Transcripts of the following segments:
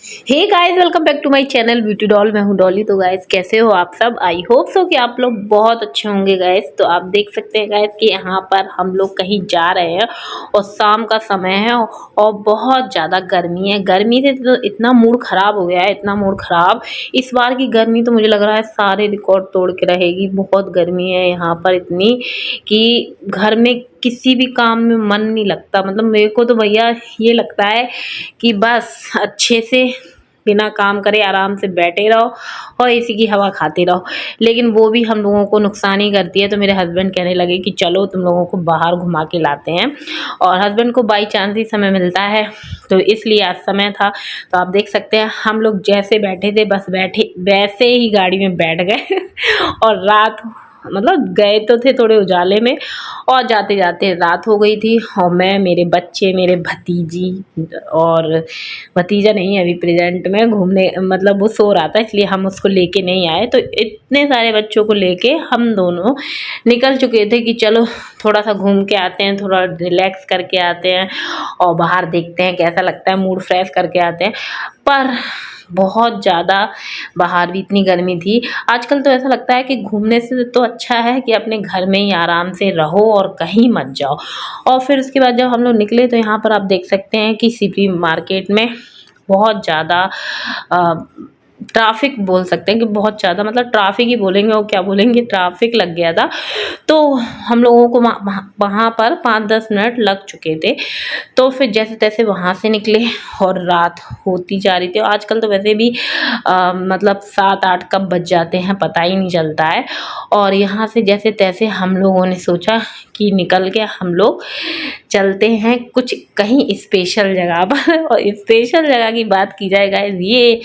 Hey guys, welcome back to my channel beauty doll. मैं हूं डॉली। तो गाइस, कैसे हो आप सब? आई होप सो कि आप लोग बहुत अच्छे होंगे गाइस। तो आप देख सकते हैं गाइस कि यहाँ पर हम लोग कहीं जा रहे हैं और शाम का समय है और बहुत ज़्यादा गर्मी है। गर्मी से तो इतना मूड खराब हो गया है, इतना मूड खराब। इस बार की गर्मी तो मुझे लग रहा है सारे रिकॉर्ड तोड़ के रहेगी। बहुत गर्मी है यहाँ पर इतनी कि घर में किसी भी काम में मन नहीं लगता। मतलब मेरे को तो भैया ये लगता है कि बस अच्छे से बिना काम करे आराम से बैठे रहो और एसी की हवा खाते रहो। लेकिन वो भी हम लोगों को नुकसान ही करती है। तो मेरे हस्बैंड कहने लगे कि चलो तुम लोगों को बाहर घुमा के लाते हैं। और हस्बैंड को बाई चांस ही समय मिलता है, तो इसलिए आज समय था। तो आप देख सकते हैं हम लोग जैसे बैठे थे बस बैठे वैसे ही गाड़ी में बैठ गए और रात, मतलब गए तो थे थोड़े उजाले में और जाते जाते रात हो गई थी। और मैं, मेरे बच्चे, मेरे भतीजी, और भतीजा नहीं है अभी प्रेजेंट में, घूमने मतलब वो सो रहा था इसलिए हम उसको लेके नहीं आए। तो इतने सारे बच्चों को लेके हम दोनों निकल चुके थे कि चलो थोड़ा सा घूम के आते हैं, थोड़ा रिलैक्स करके आते हैं और बाहर देखते हैं कैसा लगता है, मूड फ्रेश करके आते हैं। पर बहुत ज़्यादा बाहर भी इतनी गर्मी थी। आजकल तो ऐसा लगता है कि घूमने से तो अच्छा है कि अपने घर में ही आराम से रहो और कहीं मत जाओ। और फिर उसके बाद जब हम लोग निकले तो यहाँ पर आप देख सकते हैं कि सिटी मार्केट में बहुत ज़्यादा ट्रैफिक बोल सकते हैं कि बहुत ज़्यादा, मतलब ट्रैफिक ही बोलेंगे और क्या बोलेंगे, ट्रैफिक लग गया था। तो हम लोगों को वहाँ पर 5-10 मिनट लग चुके थे। तो फिर जैसे तैसे वहाँ से निकले और रात होती जा रही थी। और आजकल तो वैसे भी मतलब 7-8 कब बज जाते हैं पता ही नहीं चलता है। और यहाँ से जैसे तैसे हम लोगों ने सोचा कि निकल के हम लोग चलते हैं कुछ कहीं स्पेशल जगह पर। और स्पेशल जगह की बात की जाए गाइस, ये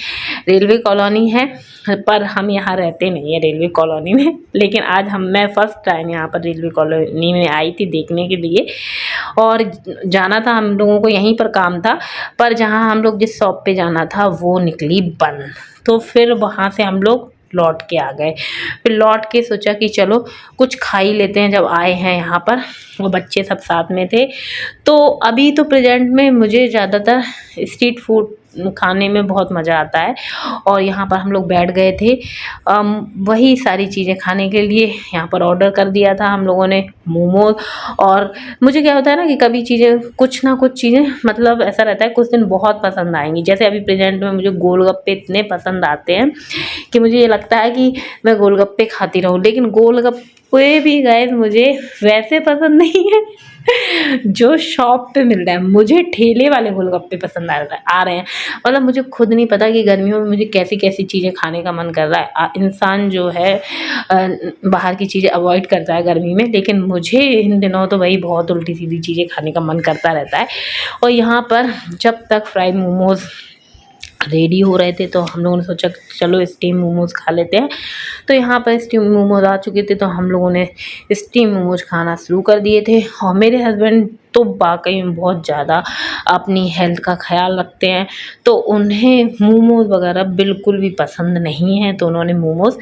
रेलवे कॉलोनी है। पर हम यहाँ रहते नहीं है रेलवे कॉलोनी में, लेकिन आज मैं फर्स्ट टाइम यहाँ पर रेलवे कॉलोनी में आई थी देखने के लिए। और जाना था हम लोगों को, यहीं पर काम था, पर जहाँ हम लोग जिस शॉप पे जाना था वो निकली बंद। तो फिर वहाँ से हम लोग लौट के आ गए। फिर लौट के सोचा कि चलो कुछ खा ही लेते हैं जब आए हैं यहाँ पर। वो बच्चे सब साथ में थे। तो अभी तो प्रेजेंट में मुझे ज़्यादातर स्ट्रीट फूड खाने में बहुत मज़ा आता है। और यहाँ पर हम लोग बैठ गए थे वही सारी चीज़ें खाने के लिए। यहाँ पर ऑर्डर कर दिया था हम लोगों ने मोमोज। और मुझे क्या होता है ना कि कभी चीज़ें, कुछ ना कुछ चीज़ें, मतलब ऐसा रहता है कुछ दिन बहुत पसंद आएंगी। जैसे अभी प्रेजेंट में मुझे गोलगप्पे इतने पसंद आते हैं कि मुझे ये लगता है कि मैं गोलगप्पे खाती रहूँ। लेकिन गोलगप्पे भी गाइस मुझे वैसे पसंद नहीं है जो शॉप पे मिल रहा है। मुझे ठेले वाले गोलगप्पे पसंद आ रहे हैं। मतलब मुझे खुद नहीं पता कि गर्मियों में मुझे कैसी कैसी चीज़ें खाने का मन कर रहा है। इंसान जो है बाहर की चीज़ें अवॉइड करता है गर्मी में, लेकिन मुझे इन दिनों तो भाई बहुत उल्टी सीधी चीज़ें खाने का मन करता रहता है। और यहाँ पर जब तक फ्राइड मोमोज़ रेडी हो रहे थे तो हम लोगों ने सोचा चलो स्टीम मोमोज खा लेते हैं। तो यहाँ पर स्टीम मोमोज आ चुके थे तो हम लोगों ने स्टीम मोमोज खाना शुरू कर दिए थे। और मेरे हस्बैंड तो वाकई में बहुत ज़्यादा अपनी हेल्थ का ख्याल रखते हैं, तो उन्हें मोमोज वगैरह बिल्कुल भी पसंद नहीं है। तो उन्होंने मोमोज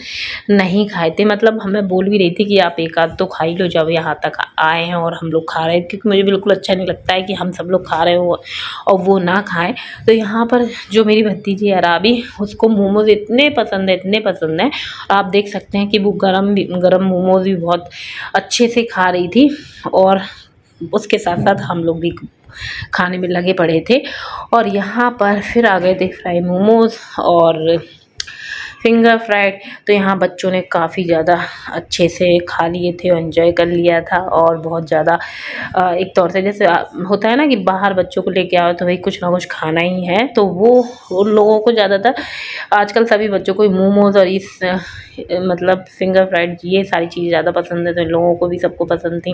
नहीं खाए थे। मतलब हमें बोल भी रही थी कि आप एक आध तो खा ही लो जब यहाँ तक आए हैं और हम लोग खा रहे हैं, क्योंकि मुझे बिल्कुल अच्छा नहीं लगता है कि हम सब लोग खा रहे हो और वो ना खाएं। तो यहाँ पर जो मेरी भतीजी है राबी, उसको मोमोज इतने पसंद है, इतने पसंद है। आप देख सकते हैं कि वो गरम मोमोज भी बहुत अच्छे से खा रही थी। और उसके साथ साथ हम लोग भी खाने में लगे पड़े थे। और यहाँ पर फिर आ गए थे फ्राई मोमोज और फिंगर फ्राइड। तो यहाँ बच्चों ने काफ़ी ज़्यादा अच्छे से खा लिए थे और एंजॉय कर लिया था। और बहुत ज़्यादा एक तौर से जैसे होता है ना कि बाहर बच्चों को लेके आओ तो भाई कुछ ना कुछ खाना ही है, तो वो उन लोगों को ज़्यादातर आजकल सभी बच्चों को मोमोज और इस मतलब फिंगर फ्राइड ये सारी चीज़ें ज़्यादा पसंद है। तो इन लोगों को भी सबको पसंद थी,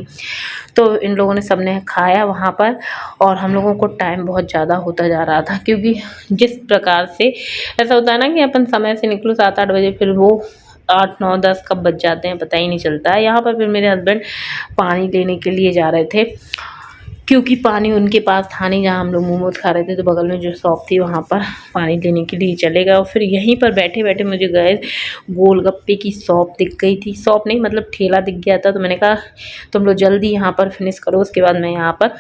तो इन लोगों ने सबने खाया वहाँ पर। और हम लोगों को टाइम बहुत ज़्यादा होता जा रहा था, क्योंकि जिस प्रकार से ऐसा होता है ना कि अपन समय से निकलो 7-8 बजे, फिर वो 8-9-10 कब बज जाते हैं पता ही नहीं चलता है। यहाँ पर फिर मेरे हस्बैंड पानी लेने के लिए जा रहे थे, क्योंकि पानी उनके पास था नहीं। जहाँ हम लोग मोमोज खा रहे थे तो बगल में जो शॉप थी वहाँ पर पानी लेने के लिए चले गए। और फिर यहीं पर बैठे बैठे मुझे गए गोलगप्पे की शॉप दिख गई थी। शॉप नहीं, मतलब ठेला दिख गया था। तो मैंने कहा तुम लोग जल्दी यहाँ पर फिनिश करो, उसके बाद मैं यहाँ पर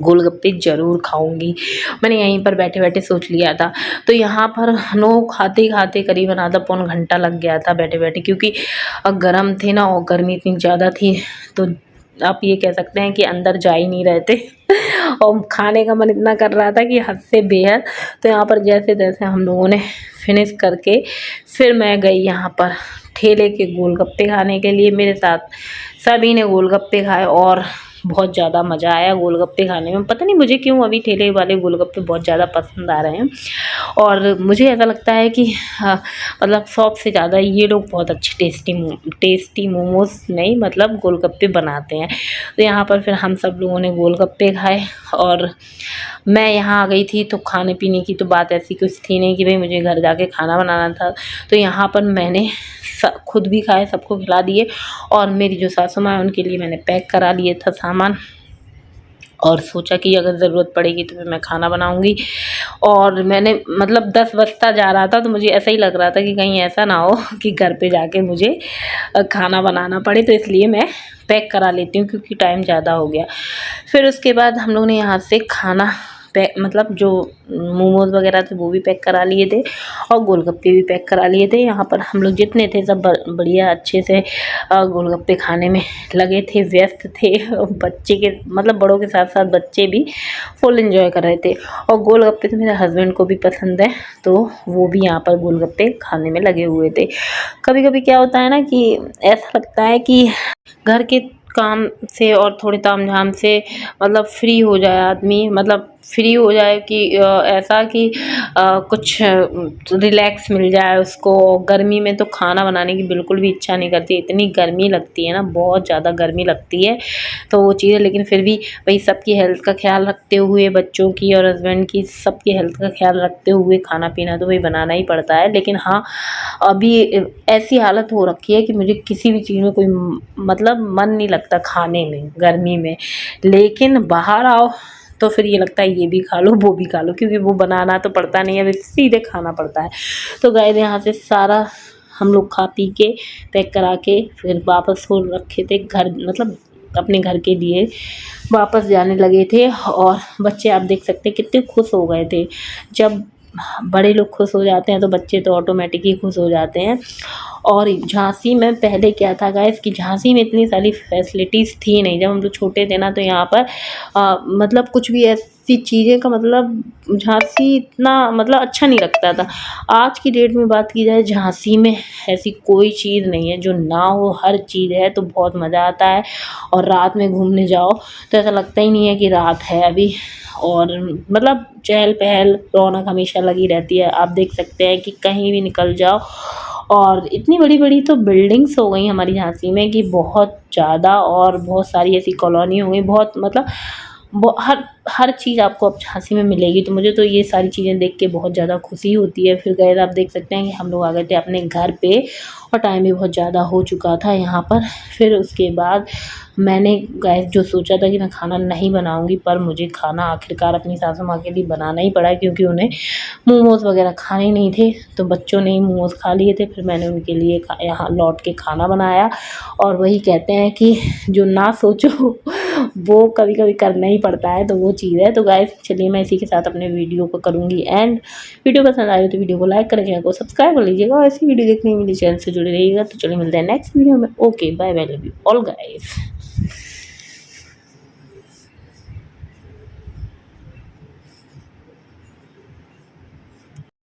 गोलगप्पे ज़रूर खाऊंगी। मैंने यहीं पर बैठे बैठे सोच लिया था। तो यहाँ पर नो खाते खाते करीबन आधा पौन घंटा लग गया था बैठे बैठे, क्योंकि गर्म थे ना, और गर्मी इतनी ज़्यादा थी, तो आप ये कह सकते हैं कि अंदर जा ही नहीं रहे थे और खाने का मन इतना कर रहा था कि हद से बेहद। तो यहाँ पर जैसे तैसे हम लोगों ने फिनिश करके फिर मैं गई यहाँ पर ठेले के गोलगप्पे खाने के लिए। मेरे साथ सभी ने गोलगप्पे खाए और बहुत ज़्यादा मज़ा आया गोलगप्पे खाने में। पता नहीं मुझे क्यों अभी ठेले वाले गोलगप्पे बहुत ज़्यादा पसंद आ रहे हैं, और मुझे ऐसा लगता है कि मतलब शॉप से ज़्यादा ये लोग बहुत अच्छे टेस्टी मोमोज़ नहीं, मतलब गोलगप्पे बनाते हैं। तो यहाँ पर फिर हम सब लोगों ने गोलगप्पे खाए, और मैं यहाँ आ गई थी तो खाने पीने की तो बात ऐसी कुछ थी नहीं कि भाई मुझे घर जाके खाना बनाना था। तो यहाँ पर मैंने खुद भी खाए, सबको खिला दिए, और मेरी जो सासू माँ है उनके लिए मैंने पैक करा लिए था सामान, और सोचा कि अगर ज़रूरत पड़ेगी तो फिर मैं खाना बनाऊंगी। और मैंने मतलब 10 बजता जा रहा था, तो मुझे ऐसा ही लग रहा था कि कहीं ऐसा ना हो कि घर पे जाके मुझे खाना बनाना पड़े, तो इसलिए मैं पैक करा लेती हूँ क्योंकि टाइम ज़्यादा हो गया। फिर उसके बाद हम लोग ने यहाँ से खाना पैक, मतलब जो मोमोज़ वगैरह थे वो भी पैक करा लिए थे, और गोलगप्पे भी पैक करा लिए थे। यहाँ पर हम लोग जितने थे सब बढ़िया अच्छे से गोलगप्पे खाने में लगे थे, व्यस्त थे। बच्चे के मतलब बड़ों के साथ साथ बच्चे भी फुल एंजॉय कर रहे थे, और गोलगप्पे तो मेरे हस्बैंड को भी पसंद है, तो वो भी यहाँ पर गोलगप्पे खाने में लगे हुए थे। कभी कभी क्या होता है ना कि ऐसा लगता है कि घर के काम से और थोड़े ताम झाम से मतलब फ्री हो जाए आदमी, मतलब फ्री हो जाए कि ऐसा कि कुछ रिलैक्स मिल जाए उसको। गर्मी में तो खाना बनाने की बिल्कुल भी इच्छा नहीं करती, इतनी गर्मी लगती है ना, बहुत ज़्यादा गर्मी लगती है। तो वो चीज़ है, लेकिन फिर भी भाई सबकी हेल्थ का ख्याल रखते हुए, बच्चों की और हस्बैंड की सबकी हेल्थ का ख्याल रखते हुए खाना पीना तो भाई बनाना ही पड़ता है। लेकिन हाँ, अभी ऐसी हालत हो रखी है कि मुझे किसी भी चीज़ में कोई मतलब मन नहीं लगता खाने में गर्मी में। लेकिन बाहर आओ तो फिर ये लगता है ये भी खा लो वो भी खा लो, क्योंकि वो बनाना तो पड़ता नहीं है, बस सीधे खाना पड़ता है। तो गाइस यहाँ से सारा हम लोग खा पी के पैक करा के फिर वापस हो रखे थे घर, मतलब अपने घर के लिए वापस जाने लगे थे। और बच्चे आप देख सकते हैं कितने खुश हो गए थे। जब बड़े लोग खुश हो जाते हैं तो बच्चे तो ऑटोमेटिक ही खुश हो जाते हैं। और झांसी में पहले क्या था गाइस कि झांसी में इतनी सारी फैसिलिटीज़ थी नहीं। जब हम लोग छोटे थे ना, तो यहाँ पर मतलब कुछ भी ऐसी चीज़ें का मतलब झांसी इतना मतलब अच्छा नहीं लगता था। आज की डेट में बात की जाए, झांसी में ऐसी कोई चीज़ नहीं है जो ना हो, हर चीज़ है, तो बहुत मज़ा आता है। और रात में घूमने जाओ तो ऐसा लगता ही नहीं है कि रात है अभी, और मतलब चहल पहल रौनक हमेशा लगी रहती है। आप देख सकते हैं कि कहीं भी निकल जाओ, और इतनी बड़ी बड़ी तो बिल्डिंग्स हो गई हमारी झांसी में कि बहुत ज़्यादा, और बहुत सारी ऐसी कॉलोनी हो गई, बहुत मतलब हर चीज़ आपको अब झांसी में मिलेगी। तो मुझे तो ये सारी चीज़ें देख के बहुत ज़्यादा खुशी होती है। फिर गए आप देख सकते हैं कि हम लोग आ गए थे अपने घर पे, और टाइम भी बहुत ज़्यादा हो चुका था यहाँ पर। फिर उसके बाद मैंने गैस जो सोचा था कि मैं खाना नहीं बनाऊंगी, पर मुझे खाना आखिरकार अपनी सासू माँ के लिए बनाना ही पड़ा, क्योंकि उन्हें मोमोज़ वगैरह खाने नहीं थे। तो बच्चों ने ही मोमोज़ खा लिए थे, फिर मैंने उनके लिए यहाँ लौट के खाना बनाया। और वही कहते हैं कि जो ना सोचो वो कभी कभी करना ही पड़ता है, तो वो चीज़ है। तो गाइस चलिए मैं इसी के साथ अपने वीडियो को करूँगी एंड। वीडियो पसंद आए तो वीडियो को लाइक कर, चैनल को सब्सक्राइब कर लीजिएगा, और ऐसी वीडियो देखने के लिए चैनल से जुड़े रहिएगा। तो चलिए मिलते हैं नेक्स्ट वीडियो में। Okay bye bye, love you all guys.